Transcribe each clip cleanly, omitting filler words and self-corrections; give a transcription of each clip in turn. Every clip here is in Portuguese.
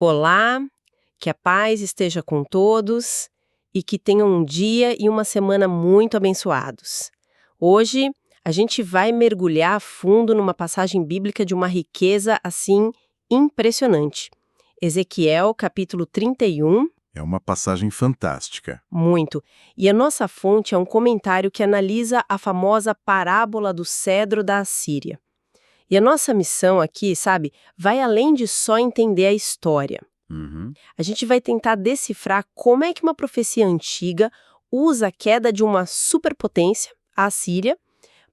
Olá, que a paz esteja com todos e que tenham um dia e uma semana muito abençoados. Hoje, a gente vai mergulhar a fundo numa passagem bíblica de uma riqueza, assim, impressionante. Ezequiel, capítulo 31. É uma passagem fantástica. Muito. E a nossa fonte é um comentário que analisa a famosa parábola do cedro da Assíria. E a nossa missão aqui, sabe, vai além de só entender a história. Uhum. A gente vai tentar decifrar como é que uma profecia antiga usa a queda de uma superpotência, a Assíria,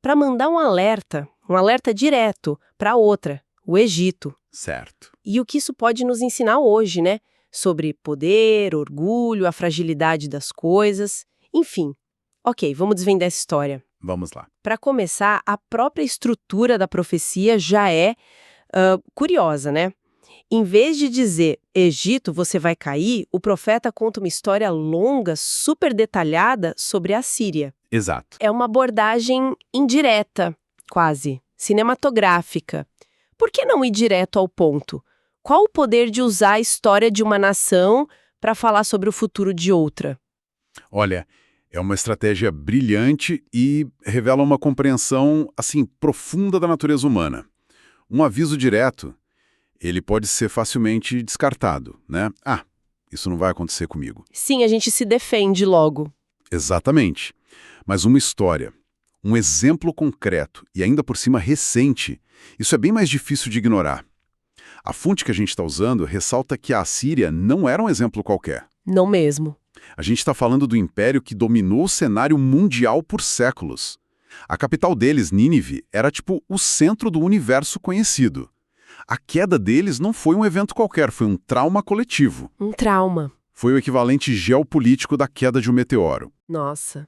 para mandar um alerta direto para outra, o Egito. Certo. E o que isso pode nos ensinar hoje, né? Sobre poder, orgulho, a fragilidade das coisas, enfim. Ok, vamos desvendar essa história. Vamos lá. Para começar, a própria estrutura da profecia já é curiosa, né? Em vez de dizer, Egito, você vai cair, o profeta conta uma história longa, super detalhada sobre a Síria. Exato. É uma abordagem indireta, quase, cinematográfica. Por que não ir direto ao ponto? Qual o poder de usar a história de uma nação para falar sobre o futuro de outra? Olha, é uma estratégia brilhante e revela uma compreensão, assim, profunda da natureza humana. Um aviso direto, ele pode ser facilmente descartado, né? Ah, isso não vai acontecer comigo. Sim, a gente se defende logo. Exatamente. Mas uma história, um exemplo concreto e ainda por cima recente, isso é bem mais difícil de ignorar. A fonte que a gente está usando ressalta que a Assíria não era um exemplo qualquer. Não mesmo. A gente está falando do império que dominou o cenário mundial por séculos. A capital deles, Nínive, era tipo o centro do universo conhecido. A queda deles não foi um evento qualquer, foi um trauma coletivo. Um trauma. Foi o equivalente geopolítico da queda de um meteoro. Nossa.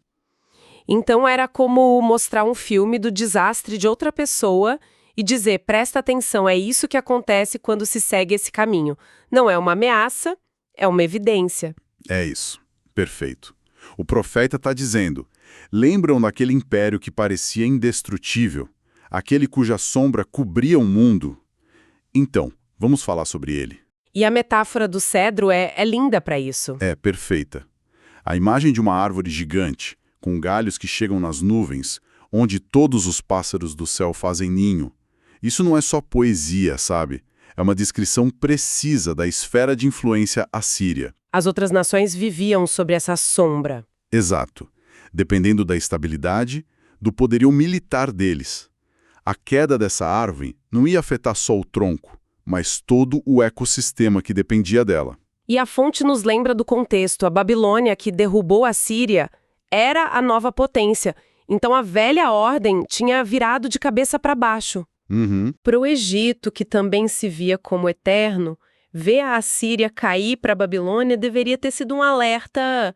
Então era como mostrar um filme do desastre de outra pessoa e dizer, presta atenção, é isso que acontece quando se segue esse caminho. Não é uma ameaça, é uma evidência. É isso. Perfeito. O profeta está dizendo, lembram daquele império que parecia indestrutível? Aquele cuja sombra cobria o mundo? Então, vamos falar sobre ele. E a metáfora do cedro é linda para isso. É perfeita. A imagem de uma árvore gigante, com galhos que chegam nas nuvens, onde todos os pássaros do céu fazem ninho. Isso não é só poesia, sabe? É uma descrição precisa da esfera de influência assíria. As outras nações viviam sobre essa sombra. Exato. Dependendo da estabilidade, do poderio militar deles. A queda dessa árvore não ia afetar só o tronco, mas todo o ecossistema que dependia dela. E a fonte nos lembra do contexto. A Babilônia, que derrubou a Síria, era a nova potência. Então a velha ordem tinha virado de cabeça para baixo. Uhum. Para o Egito, que também se via como eterno, ver a Assíria cair para a Babilônia deveria ter sido um alerta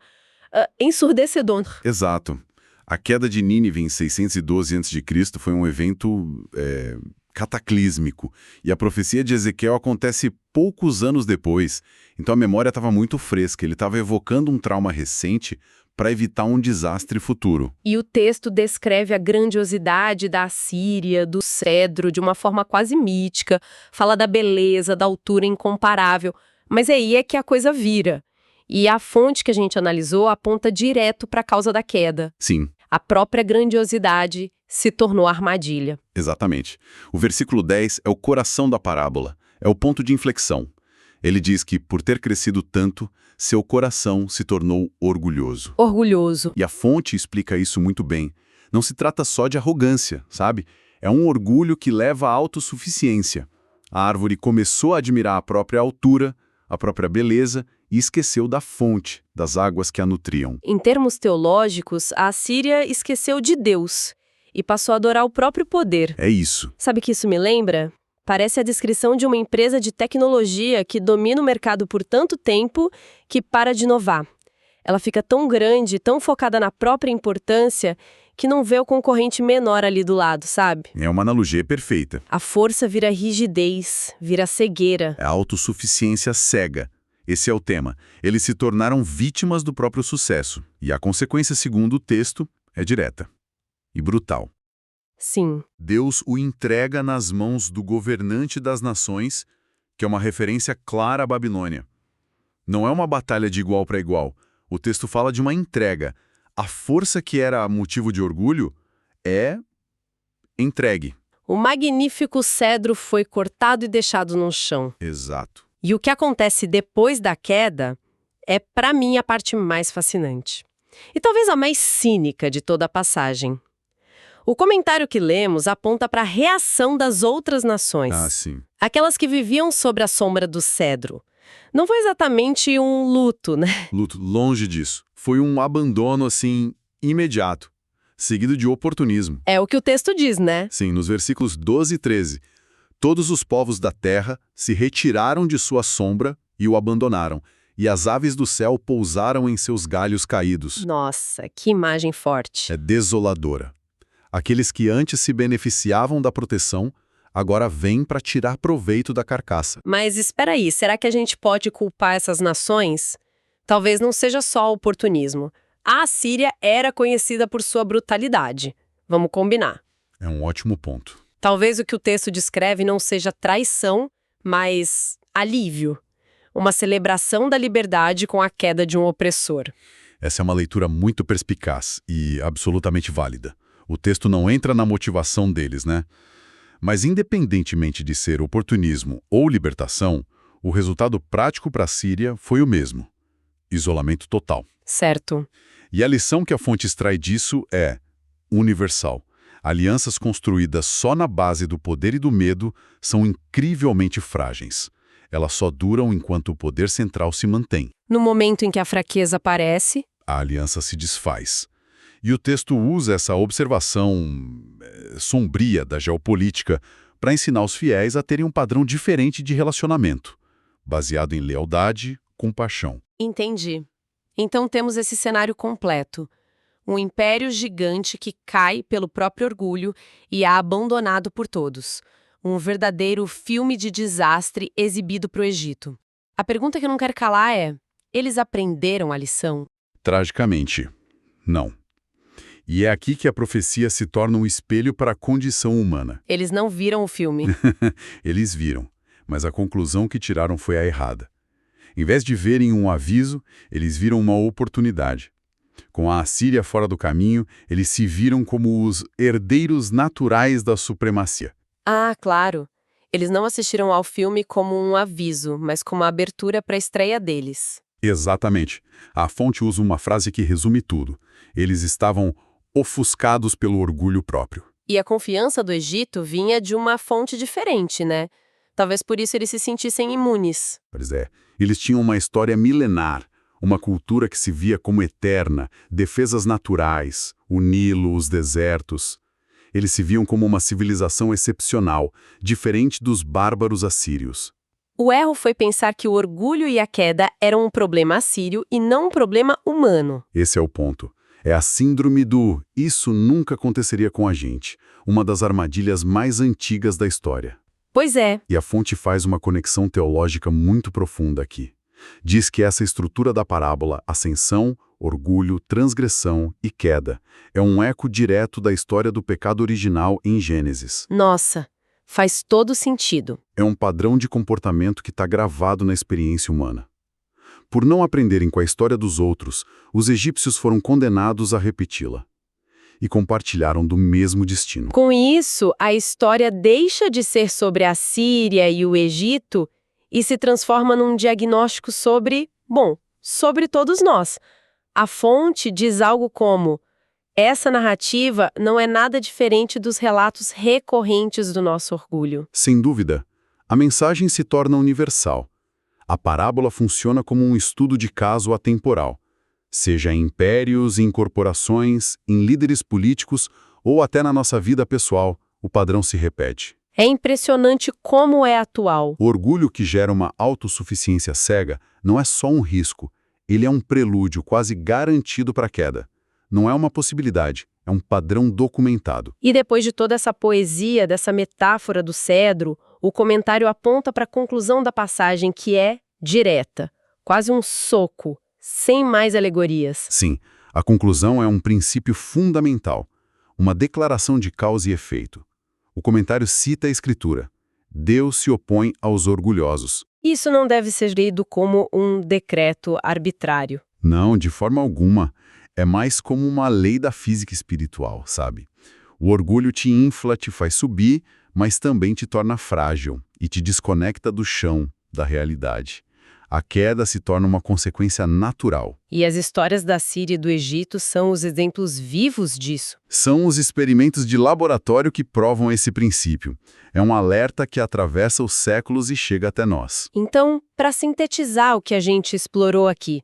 ensurdecedor. Exato. A queda de Nínive em 612 a.C. foi um evento cataclísmico. E a profecia de Ezequiel acontece poucos anos depois. Então a memória estava muito fresca. Ele estava evocando um trauma recente para evitar um desastre futuro. E o texto descreve a grandiosidade da Assíria, do cedro, de uma forma quase mítica. Fala da beleza, da altura incomparável. Mas aí é que a coisa vira. E a fonte que a gente analisou aponta direto para a causa da queda. Sim. A própria grandiosidade se tornou armadilha. Exatamente. O versículo 10 é o coração da parábola, é o ponto de inflexão. Ele diz que, por ter crescido tanto, seu coração se tornou orgulhoso. Orgulhoso. E a fonte explica isso muito bem. Não se trata só de arrogância, sabe? É um orgulho que leva à autossuficiência. A árvore começou a admirar a própria altura, a própria beleza e esqueceu da fonte, das águas que a nutriam. Em termos teológicos, a Assíria esqueceu de Deus e passou a adorar o próprio poder. É isso. Sabe o que isso me lembra? Parece a descrição de uma empresa de tecnologia que domina o mercado por tanto tempo que para de inovar. Ela fica tão grande, tão focada na própria importância, que não vê o concorrente menor ali do lado, sabe? É uma analogia perfeita. A força vira rigidez, vira cegueira. É a autossuficiência cega. Esse é o tema. Eles se tornaram vítimas do próprio sucesso. E a consequência, segundo o texto, é direta e brutal. Sim. Deus o entrega nas mãos do governante das nações, que é uma referência clara à Babilônia. Não é uma batalha de igual para igual. O texto fala de uma entrega. A força que era motivo de orgulho é entregue. O magnífico cedro foi cortado e deixado no chão. Exato. E o que acontece depois da queda é, para mim, a parte mais fascinante. E talvez a mais cínica de toda a passagem. O comentário que lemos aponta para a reação das outras nações. Ah, sim. Aquelas que viviam sob a sombra do cedro. Não foi exatamente um luto, né? Luto, longe disso. Foi um abandono, assim, imediato, seguido de oportunismo. É o que o texto diz, né? Sim, nos versículos 12 e 13. Todos os povos da terra se retiraram de sua sombra e o abandonaram, e as aves do céu pousaram em seus galhos caídos. Nossa, que imagem forte. É desoladora. Aqueles que antes se beneficiavam da proteção, agora vêm para tirar proveito da carcaça. Mas espera aí, será que a gente pode culpar essas nações? Talvez não seja só oportunismo. A Assíria era conhecida por sua brutalidade. Vamos combinar. É um ótimo ponto. Talvez o que o texto descreve não seja traição, mas alívio. Uma celebração da liberdade com a queda de um opressor. Essa é uma leitura muito perspicaz e absolutamente válida. O texto não entra na motivação deles, né? Mas independentemente de ser oportunismo ou libertação, o resultado prático para a Síria foi o mesmo: isolamento total. Certo. E a lição que a fonte extrai disso é universal. Alianças construídas só na base do poder e do medo são incrivelmente frágeis. Elas só duram enquanto o poder central se mantém. No momento em que a fraqueza aparece, A aliança se desfaz. E o texto usa essa observação sombria da geopolítica para ensinar os fiéis a terem um padrão diferente de relacionamento, baseado em lealdade, compaixão. entendi. Então temos esse cenário completo. Um império gigante que cai pelo próprio orgulho e é abandonado por todos. Um verdadeiro filme de desastre exibido para o Egito. A pergunta que eu não quero calar é: eles aprenderam a lição? Tragicamente, não. E é aqui que a profecia se torna um espelho para a condição humana. Eles não viram o filme. Eles viram, mas a conclusão que tiraram foi a errada. Em vez de verem um aviso, eles viram uma oportunidade. Com a Assíria fora do caminho, eles se viram como os herdeiros naturais da supremacia. Ah, claro. Eles não assistiram ao filme como um aviso, mas como a abertura para a estreia deles. Exatamente. A fonte usa uma frase que resume tudo. Eles estavam ofuscados pelo orgulho próprio. E a confiança do Egito vinha de uma fonte diferente, né? Talvez por isso eles se sentissem imunes. Pois é, eles tinham uma história milenar, uma cultura que se via como eterna, defesas naturais, o Nilo, os desertos. Eles se viam como uma civilização excepcional, diferente dos bárbaros assírios. O erro foi pensar que o orgulho e a queda eram um problema assírio e não um problema humano. Esse é o ponto. É a síndrome do "isso nunca aconteceria com a gente", uma das armadilhas mais antigas da história. Pois é. E a fonte faz uma conexão teológica muito profunda aqui. Diz que essa estrutura da parábola, ascensão, orgulho, transgressão e queda, é um eco direto da história do pecado original em Gênesis. Nossa, faz todo sentido. É um padrão de comportamento que está gravado na experiência humana. Por não aprenderem com a história dos outros, os egípcios foram condenados a repeti-la. E compartilharam do mesmo destino. Com isso, a história deixa de ser sobre a Síria e o Egito e se transforma num diagnóstico sobre todos nós. A fonte diz algo como: essa narrativa não é nada diferente dos relatos recorrentes do nosso orgulho. Sem dúvida, a mensagem se torna universal. A parábola funciona como um estudo de caso atemporal, seja em impérios, em corporações, em líderes políticos ou até na nossa vida pessoal, o padrão se repete. É impressionante como é atual. O orgulho que gera uma autossuficiência cega não é só um risco, ele é um prelúdio quase garantido para a queda. Não é uma possibilidade, é um padrão documentado. E depois de toda essa poesia, dessa metáfora do cedro, o comentário aponta para a conclusão da passagem, que é direta, quase um soco, sem mais alegorias. Sim, a conclusão é um princípio fundamental, uma declaração de causa e efeito. O comentário cita a Escritura. Deus se opõe aos orgulhosos. Isso não deve ser lido como um decreto arbitrário. Não, de forma alguma. É mais como uma lei da física espiritual, sabe? O orgulho te infla, te faz subir, mas também te torna frágil e te desconecta do chão, da realidade. A queda se torna uma consequência natural. E as histórias da Síria e do Egito são os exemplos vivos disso. São os experimentos de laboratório que provam esse princípio. É um alerta que atravessa os séculos e chega até nós. Então, para sintetizar o que a gente explorou aqui,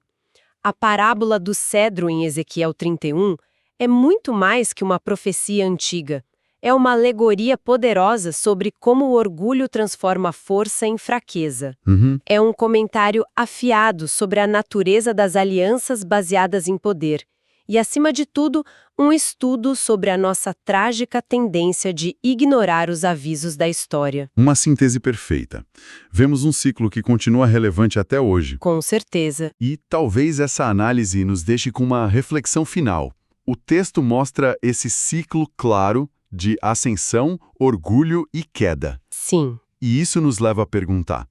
a parábola do cedro em Ezequiel 31 é muito mais que uma profecia antiga. É uma alegoria poderosa sobre como o orgulho transforma força em fraqueza. É um comentário afiado sobre a natureza das alianças baseadas em poder. E, acima de tudo, um estudo sobre a nossa trágica tendência de ignorar os avisos da história. Uma síntese perfeita. Vemos um ciclo que continua relevante até hoje. Com certeza. E talvez essa análise nos deixe com uma reflexão final. O texto mostra esse ciclo claro de ascensão, orgulho e queda. Sim. E isso nos leva a perguntar: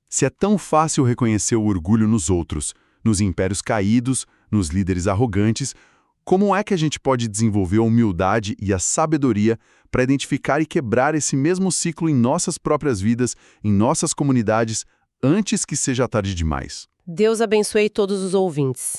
se é tão fácil reconhecer o orgulho nos outros, nos impérios caídos, nos líderes arrogantes, como é que a gente pode desenvolver a humildade e a sabedoria para identificar e quebrar esse mesmo ciclo em nossas próprias vidas, em nossas comunidades, antes que seja tarde demais? Deus abençoe todos os ouvintes.